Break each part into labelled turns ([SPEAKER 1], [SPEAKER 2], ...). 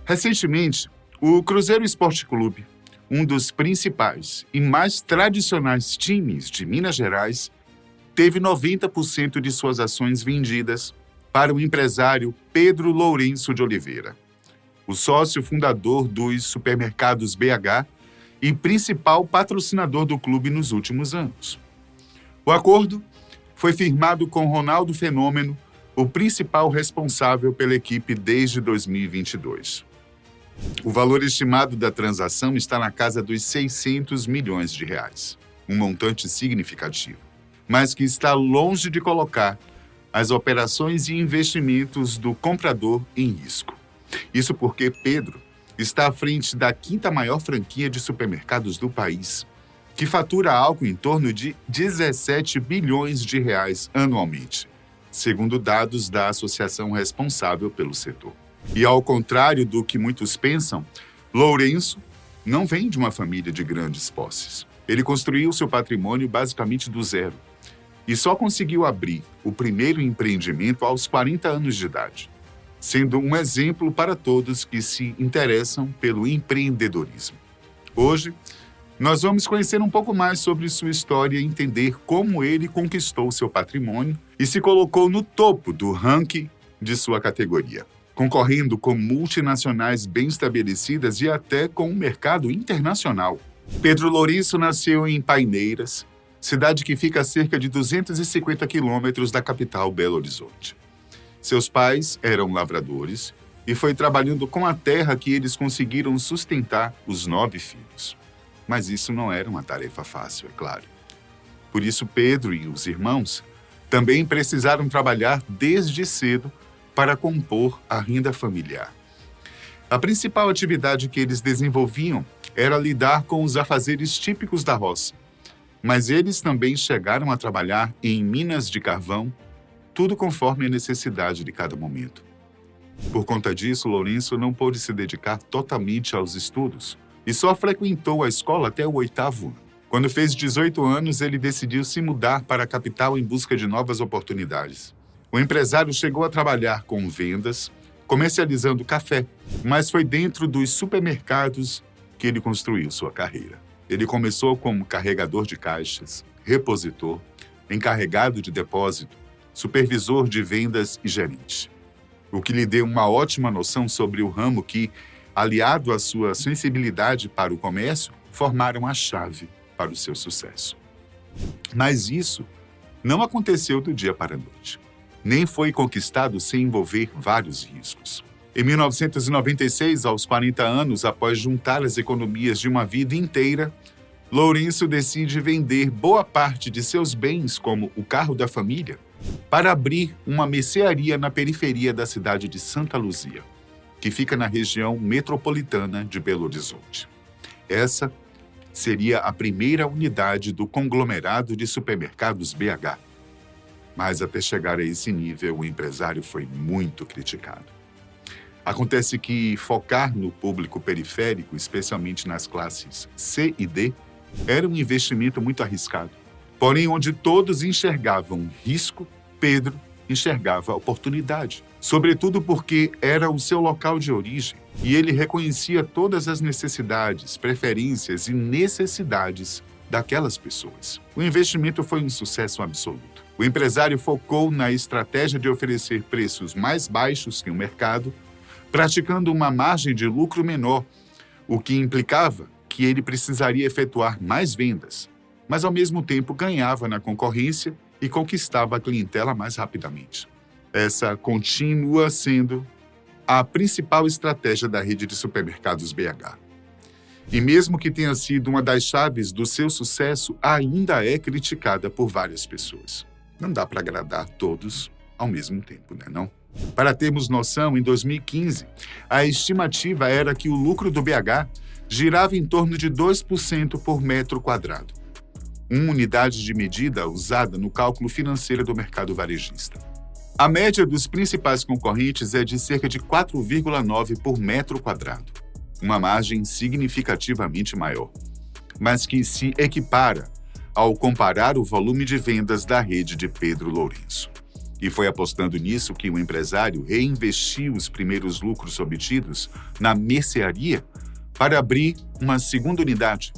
[SPEAKER 1] Recentemente, o Cruzeiro Esporte Clube, um dos principais e mais tradicionais times de Minas Gerais, teve 90% de suas ações vendidas para o empresário Pedro Lourenço de Oliveira, o sócio fundador dos supermercados BH e principal patrocinador do clube nos últimos anos. O acordo foi firmado com Ronaldo Fenômeno, o principal responsável pela equipe desde 2022. O valor estimado da transação está na casa dos 600 milhões de reais, um montante significativo, mas que está longe de colocar as operações e investimentos do comprador em risco. Isso porque Pedro está à frente da quinta maior franquia de supermercados do país, que fatura algo em torno de 17 bilhões de reais anualmente, segundo dados da associação responsável pelo setor. E ao contrário do que muitos pensam, Lourenço não vem de uma família de grandes posses. Ele construiu seu patrimônio basicamente do zero e só conseguiu abrir o primeiro empreendimento aos 40 anos de idade, sendo um exemplo para todos que se interessam pelo empreendedorismo. Hoje, nós vamos conhecer um pouco mais sobre sua história e entender como ele conquistou seu patrimônio e se colocou no topo do ranking de sua categoria, concorrendo com multinacionais bem estabelecidas e até com o mercado internacional. Pedro Lourenço nasceu em Paineiras, cidade que fica a cerca de 250 quilômetros da capital Belo Horizonte. Seus pais eram lavradores e foi trabalhando com a terra que eles conseguiram sustentar os 9 filhos. Mas isso não era uma tarefa fácil, é claro. Por isso, Pedro e os irmãos também precisaram trabalhar desde cedo para compor a renda familiar. A principal atividade que eles desenvolviam era lidar com os afazeres típicos da roça. Mas eles também chegaram a trabalhar em minas de carvão, tudo conforme a necessidade de cada momento. Por conta disso, Lourenço não pôde se dedicar totalmente aos estudos e só frequentou a escola até o 8º ano. Quando fez 18 anos, ele decidiu se mudar para a capital em busca de novas oportunidades. O empresário chegou a trabalhar com vendas, comercializando café, mas foi dentro dos supermercados que ele construiu sua carreira. Ele começou como carregador de caixas, repositor, encarregado de depósito, supervisor de vendas e gerente, o que lhe deu uma ótima noção sobre o ramo que, aliado à sua sensibilidade para o comércio, formaram a chave para o seu sucesso. Mas isso não aconteceu do dia para a noite. Nem foi conquistado sem envolver vários riscos. Em 1996, aos 40 anos, após juntar as economias de uma vida inteira, Lourenço decide vender boa parte de seus bens, como o carro da família, para abrir uma mercearia na periferia da cidade de Santa Luzia, que fica na região metropolitana de Belo Horizonte. Essa seria a primeira unidade do conglomerado de supermercados BH. Mas até chegar a esse nível, o empresário foi muito criticado. Acontece que focar no público periférico, especialmente nas classes C e D, era um investimento muito arriscado. Porém, onde todos enxergavam risco, Pedro enxergava oportunidade. Sobretudo porque era o seu local de origem e ele reconhecia todas as necessidades, preferências e necessidades daquelas pessoas. O investimento foi um sucesso absoluto. O empresário focou na estratégia de oferecer preços mais baixos que o mercado, praticando uma margem de lucro menor, o que implicava que ele precisaria efetuar mais vendas, mas ao mesmo tempo ganhava na concorrência e conquistava a clientela mais rapidamente. Essa continua sendo a principal estratégia da rede de supermercados BH. E mesmo que tenha sido uma das chaves do seu sucesso, ainda é criticada por várias pessoas. Não dá para agradar todos ao mesmo tempo, né, não? Para termos noção, em 2015, a estimativa era que o lucro do BH girava em torno de 2% por metro quadrado, uma unidade de medida usada no cálculo financeiro do mercado varejista. A média dos principais concorrentes é de cerca de 4,9 por metro quadrado, uma margem significativamente maior, mas que se equipara ao comparar o volume de vendas da rede de Pedro Lourenço. E foi apostando nisso que o empresário reinvestiu os primeiros lucros obtidos na mercearia para abrir uma segunda unidade.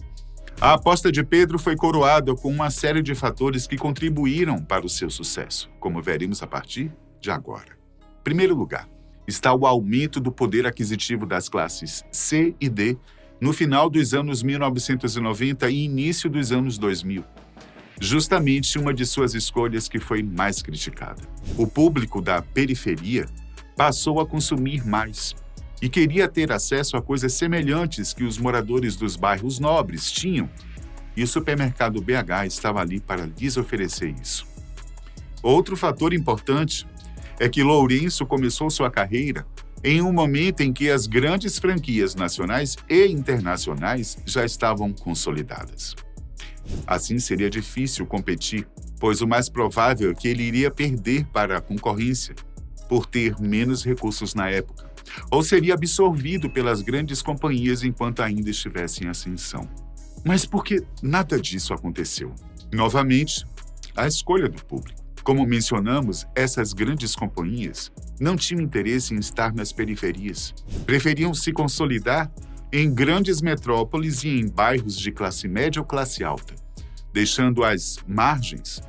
[SPEAKER 1] A aposta de Pedro foi coroada com uma série de fatores que contribuíram para o seu sucesso, como veremos a partir de agora. Em primeiro lugar, está o aumento do poder aquisitivo das classes C e D no final dos anos 1990 e início dos anos 2000. Justamente uma de suas escolhas que foi mais criticada. O público da periferia passou a consumir mais e queria ter acesso a coisas semelhantes que os moradores dos bairros nobres tinham, e o supermercado BH estava ali para lhes oferecer isso. Outro fator importante é que Lourenço começou sua carreira em um momento em que as grandes franquias nacionais e internacionais já estavam consolidadas. Assim, seria difícil competir, pois o mais provável é que ele iria perder para a concorrência por ter menos recursos na época, ou seria absorvido pelas grandes companhias enquanto ainda estivesse em ascensão. Mas por que nada disso aconteceu? Novamente, a escolha do público. Como mencionamos, essas grandes companhias não tinham interesse em estar nas periferias. Preferiam se consolidar em grandes metrópoles e em bairros de classe média ou classe alta, deixando as margens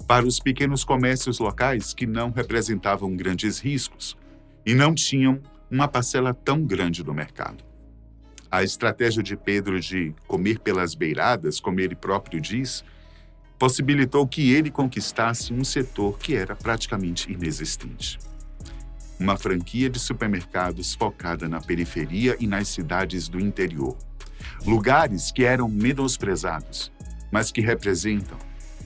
[SPEAKER 1] para os pequenos comércios locais que não representavam grandes riscos e não tinham uma parcela tão grande do mercado. A estratégia de Pedro de comer pelas beiradas, como ele próprio diz, possibilitou que ele conquistasse um setor que era praticamente inexistente. Uma franquia de supermercados focada na periferia e nas cidades do interior. Lugares que eram menosprezados, mas que representam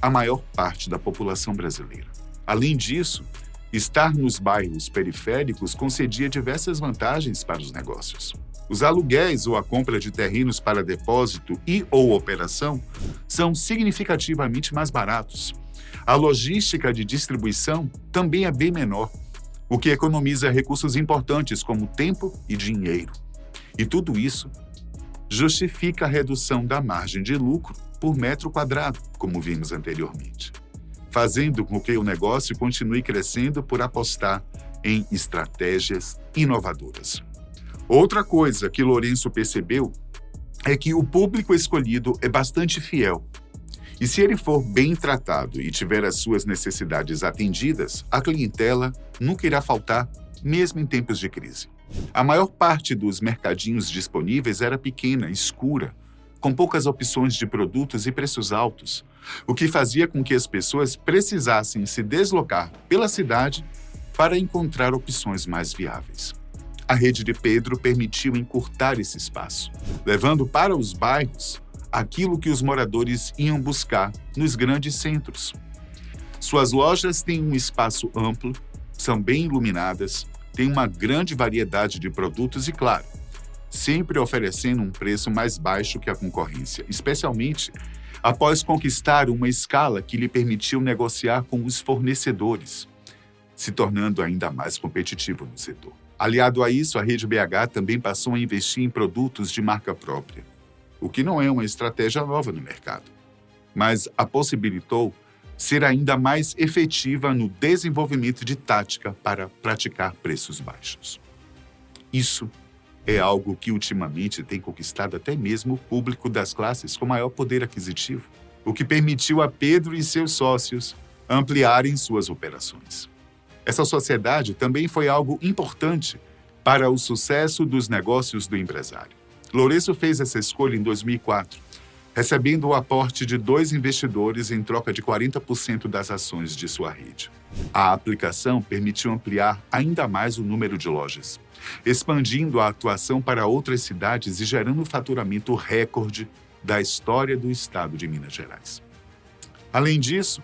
[SPEAKER 1] a maior parte da população brasileira. Além disso, estar nos bairros periféricos concedia diversas vantagens para os negócios. Os aluguéis ou a compra de terrenos para depósito e ou operação são significativamente mais baratos. A logística de distribuição também é bem menor, o que economiza recursos importantes como tempo e dinheiro. E tudo isso justifica a redução da margem de lucro por metro quadrado, como vimos anteriormente, fazendo com que o negócio continue crescendo por apostar em estratégias inovadoras. Outra coisa que Lourenço percebeu é que o público escolhido é bastante fiel. E se ele for bem tratado e tiver as suas necessidades atendidas, a clientela nunca irá faltar, mesmo em tempos de crise. A maior parte dos mercadinhos disponíveis era pequena, escura, com poucas opções de produtos e preços altos, o que fazia com que as pessoas precisassem se deslocar pela cidade para encontrar opções mais viáveis. A rede de Pedro permitiu encurtar esse espaço, levando para os bairros aquilo que os moradores iam buscar nos grandes centros. Suas lojas têm um espaço amplo, são bem iluminadas, têm uma grande variedade de produtos e, claro, sempre oferecendo um preço mais baixo que a concorrência, especialmente após conquistar uma escala que lhe permitiu negociar com os fornecedores, se tornando ainda mais competitivo no setor. Aliado a isso, a Rede BH também passou a investir em produtos de marca própria, o que não é uma estratégia nova no mercado, mas a possibilitou ser ainda mais efetiva no desenvolvimento de tática para praticar preços baixos. Isso é algo que ultimamente tem conquistado até mesmo o público das classes com maior poder aquisitivo, o que permitiu a Pedro e seus sócios ampliarem suas operações. Essa sociedade também foi algo importante para o sucesso dos negócios do empresário. Lourenço fez essa escolha em 2004, recebendo o aporte de 2 investidores em troca de 40% das ações de sua rede. A aplicação permitiu ampliar ainda mais o número de lojas, expandindo a atuação para outras cidades e gerando o faturamento recorde da história do estado de Minas Gerais. Além disso,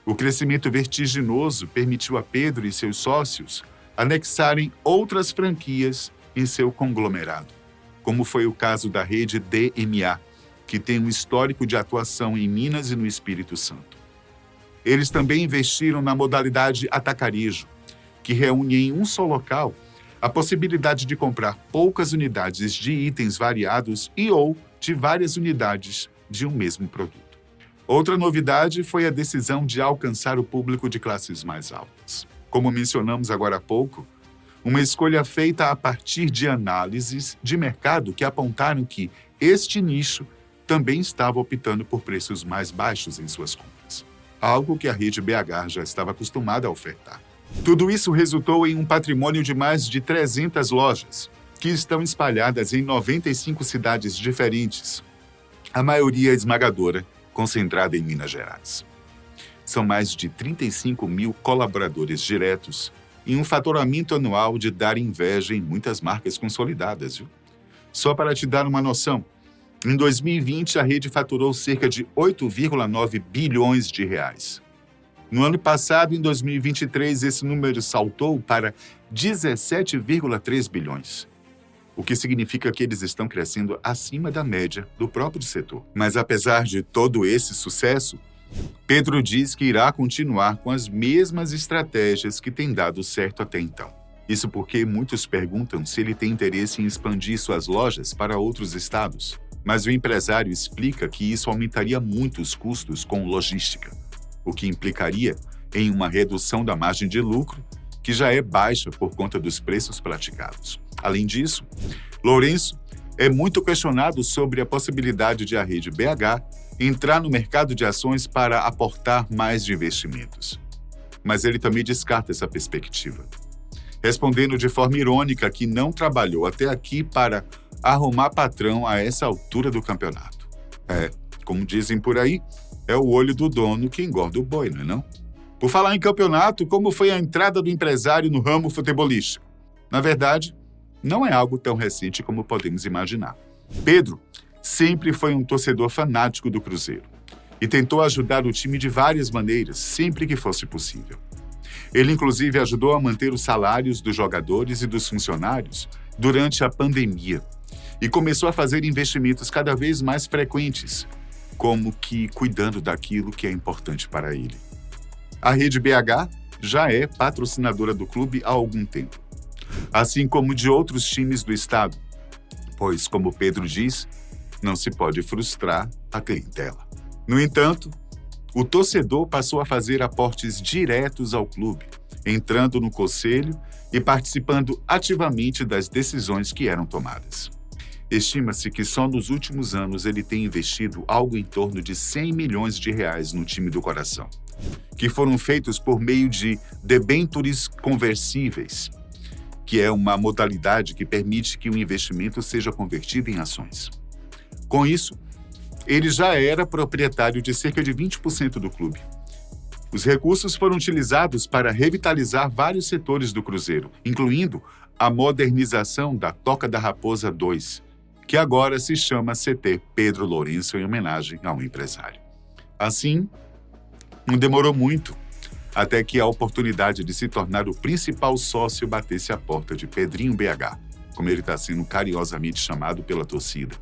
[SPEAKER 1] o crescimento vertiginoso permitiu a Pedro e seus sócios anexarem outras franquias em seu conglomerado, como foi o caso da rede DMA, que tem um histórico de atuação em Minas e no Espírito Santo. Eles também investiram na modalidade atacarejo, que reúne em um só local a possibilidade de comprar poucas unidades de itens variados e ou de várias unidades de um mesmo produto. Outra novidade foi a decisão de alcançar o público de classes mais altas. Como mencionamos agora há pouco, uma escolha feita a partir de análises de mercado que apontaram que este nicho também estava optando por preços mais baixos em suas compras, algo que a rede BH já estava acostumada a ofertar. Tudo isso resultou em um patrimônio de mais de 300 lojas, que estão espalhadas em 95 cidades diferentes, a maioria esmagadora concentrada em Minas Gerais. São mais de 35 mil colaboradores diretos e um faturamento anual de dar inveja em muitas marcas consolidadas, viu? Só para te dar uma noção, em 2020 a rede faturou cerca de 8,9 bilhões de reais. No ano passado, em 2023, esse número saltou para 17,3 bilhões. O que significa que eles estão crescendo acima da média do próprio setor. Mas apesar de todo esse sucesso, Pedro diz que irá continuar com as mesmas estratégias que têm dado certo até então. Isso porque muitos perguntam se ele tem interesse em expandir suas lojas para outros estados. Mas o empresário explica que isso aumentaria muito os custos com logística, o que implicaria em uma redução da margem de lucro, que já é baixa por conta dos preços praticados. Além disso, Lourenço é muito questionado sobre a possibilidade de a rede BH entrar no mercado de ações para aportar mais de investimentos. Mas ele também descarta essa perspectiva, respondendo de forma irônica que não trabalhou até aqui para arrumar patrão a essa altura do campeonato. Como dizem por aí, é o olho do dono que engorda o boi, não é não? Por falar em campeonato, como foi a entrada do empresário no ramo futebolístico? Na verdade, não é algo tão recente como podemos imaginar. Pedro sempre foi um torcedor fanático do Cruzeiro e tentou ajudar o time de várias maneiras, sempre que fosse possível. Ele, inclusive, ajudou a manter os salários dos jogadores e dos funcionários durante a pandemia e começou a fazer investimentos cada vez mais frequentes, como que cuidando daquilo que é importante para ele. A Rede BH já é patrocinadora do clube há algum tempo, assim como de outros times do estado, pois, como Pedro diz, não se pode frustrar a clientela. No entanto, o torcedor passou a fazer aportes diretos ao clube, entrando no conselho e participando ativamente das decisões que eram tomadas. Estima-se que só nos últimos anos ele tem investido algo em torno de 100 milhões de reais no time do coração, que foram feitos por meio de debêntures conversíveis, que é uma modalidade que permite que o investimento seja convertido em ações. Com isso, ele já era proprietário de cerca de 20% do clube. Os recursos foram utilizados para revitalizar vários setores do Cruzeiro, incluindo a modernização da Toca da Raposa 2, que agora se chama CT Pedro Lourenço em homenagem ao empresário. Assim, não demorou muito até que a oportunidade de se tornar o principal sócio batesse à porta de Pedrinho BH, como ele está sendo carinhosamente chamado pela torcida.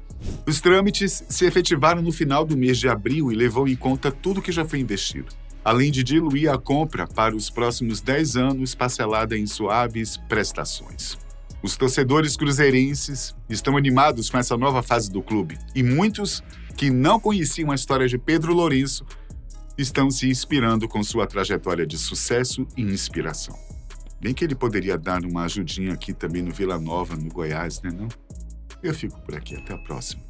[SPEAKER 1] Os trâmites se efetivaram no final do mês de abril e levou em conta tudo que já foi investido, além de diluir a compra para os próximos 10 anos parcelada em suaves prestações. Os torcedores cruzeirenses estão animados com essa nova fase do clube e muitos que não conheciam a história de Pedro Lourenço estão se inspirando com sua trajetória de sucesso e inspiração. Bem que ele poderia dar uma ajudinha aqui também no Vila Nova, no Goiás, né não? Eu fico por aqui, até a próxima.